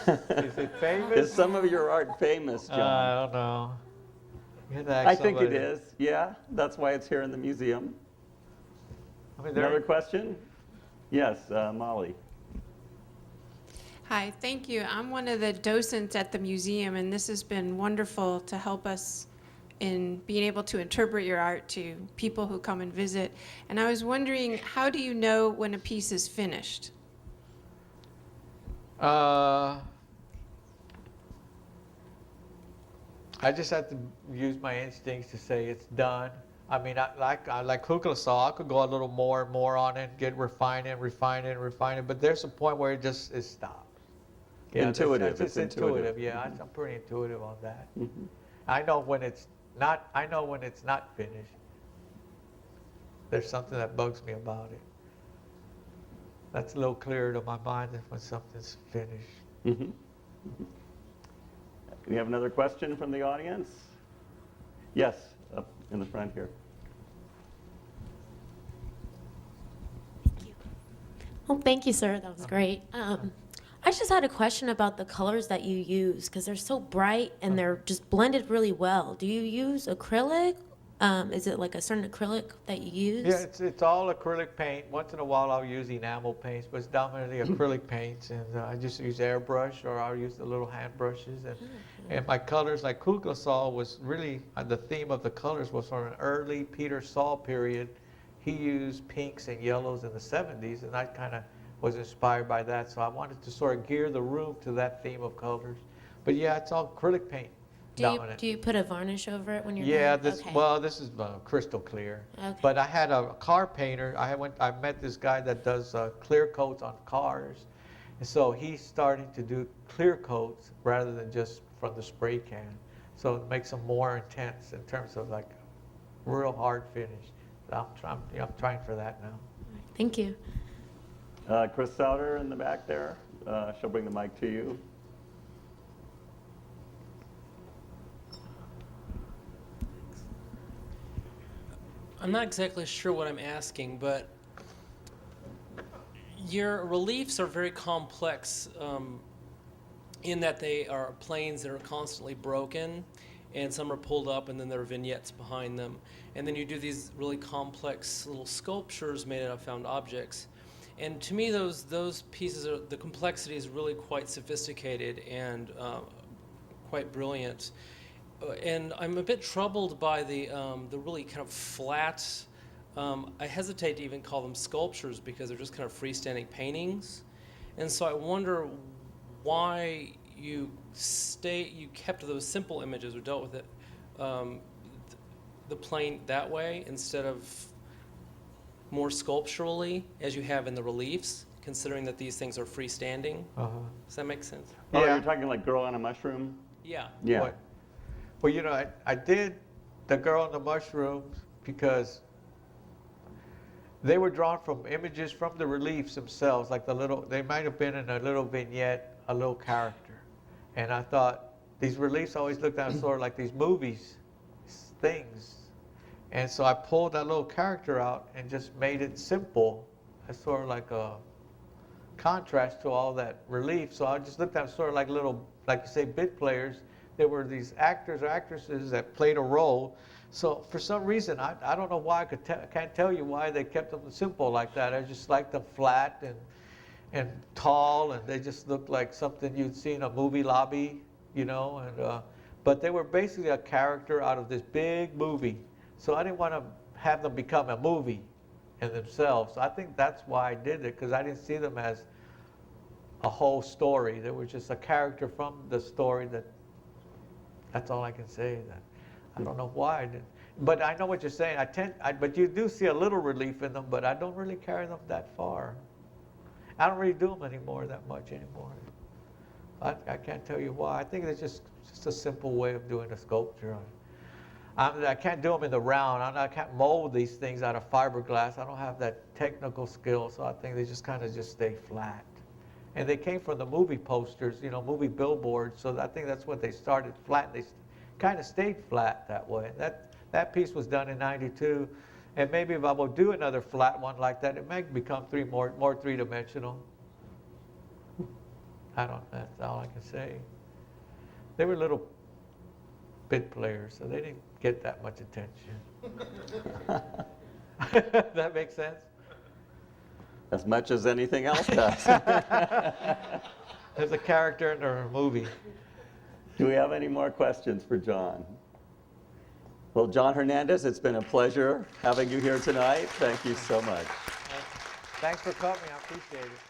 Is it famous? Is some of your art famous, John? I don't know. You have to ask I think it somebody. is, yeah. That's why it's here in the museum. I mean, Another question? Yes, Molly. Hi, thank you. I'm one of the docents at the museum, and this has been wonderful to help us in being able to interpret your art to people who come and visit. And I was wondering, how do you know when a piece is finished? I just have to use my instincts to say it's done. I mean, I like Kargl saw, I could go a little more and more on it, refine it, but there's a point where it stops. Yeah, Intuitive. It's intuitive. Yeah, I'm pretty intuitive on that. I know when it's not. I know when it's not finished. There's something that bugs me about it. That's a little clearer to my mind than when something's finished. We have another question from the audience? Yes, up in the front here. Thank you. Well, thank you, sir. That was great. I just had a question about the colors that you use because they're so bright and they're just blended really well. Do you use acrylic? Is it like a certain acrylic that you use? Yeah, it's all acrylic paint. Once in a while I'll use enamel paints, but it's dominantly acrylic paints, and I just use airbrush or I'll use the little hand brushes. And my colors, like Kargl saw, was really, the theme of the colors was from an early Peter Saul period. He used pinks and yellows in the 70s, and I kind of was inspired by that, so I wanted to sort of gear the room to that theme of colors. But yeah, it's all acrylic paint. Do you put a varnish over it when you're Yeah, done? this is crystal clear. Okay. But I had a car painter. I met this guy that does clear coats on cars, and so he started to do clear coats rather than just from the spray can. So it makes them more intense in terms of like real hard finish. So I'm trying for that now. Thank you. Chris Souter in the back there. She'll bring the mic to you. I'm not exactly sure what I'm asking, but your reliefs are very complex in that they are planes that are constantly broken, and some are pulled up, and then there are vignettes behind them. And then you do these really complex little sculptures made out of found objects. And to me, those pieces, the complexity is really quite sophisticated and quite brilliant. And I'm a bit troubled by the really kind of flat, I hesitate to even call them sculptures because they're just kind of freestanding paintings. And so I wonder why you kept those simple images or dealt with it, the plane that way instead of more sculpturally as you have in the reliefs, considering that these things are freestanding. Does that make sense? Oh, Yeah. you're talking like Girl on a Mushroom? Yeah. Yeah. What? Well, you know, I did the Girl on the Mushrooms because they were drawn from images from the reliefs themselves, like they might have been in a little vignette, a little character. And I thought, these reliefs always looked at sort of like these movies, things. And so I pulled that little character out and just made it simple, as sort of like a contrast to all that relief. So I just looked at them sort of like little, like you say, bit players. There were these actors or actresses that played a role. So for some reason, I don't know why, I can't tell you why they kept them simple like that. I just liked them flat and tall, and they just looked like something you'd see in a movie lobby, you know. And but they were basically a character out of this big movie. So I didn't want to have them become a movie in themselves. So I think that's why I did it, because I didn't see them as a whole story. They were just a character from the story. That's all I can say. That I don't know why I didn't. But I know what you're saying. But you do see a little relief in them, but I don't really carry them that far. I don't really do them anymore that much anymore. I can't tell you why. I think it's just a simple way of doing a sculpture. I can't do them in the round. I can't mold these things out of fiberglass. I don't have that technical skill, so I think they just kind of just stay flat. And they came from the movie posters, you know, movie billboards. So I think that's what they started flat. They kind of stayed flat that way. That piece was done in '92, and maybe if I will do another flat one like that, it may become more three-dimensional. that's all I can say. They were little bit players, so they didn't get that much attention. That makes sense? As much as anything else does. There's a character in the movie. Do we have any more questions for John? Well, John Hernandez, it's been a pleasure having you here tonight. Thank you so much. Thanks for coming, I appreciate it.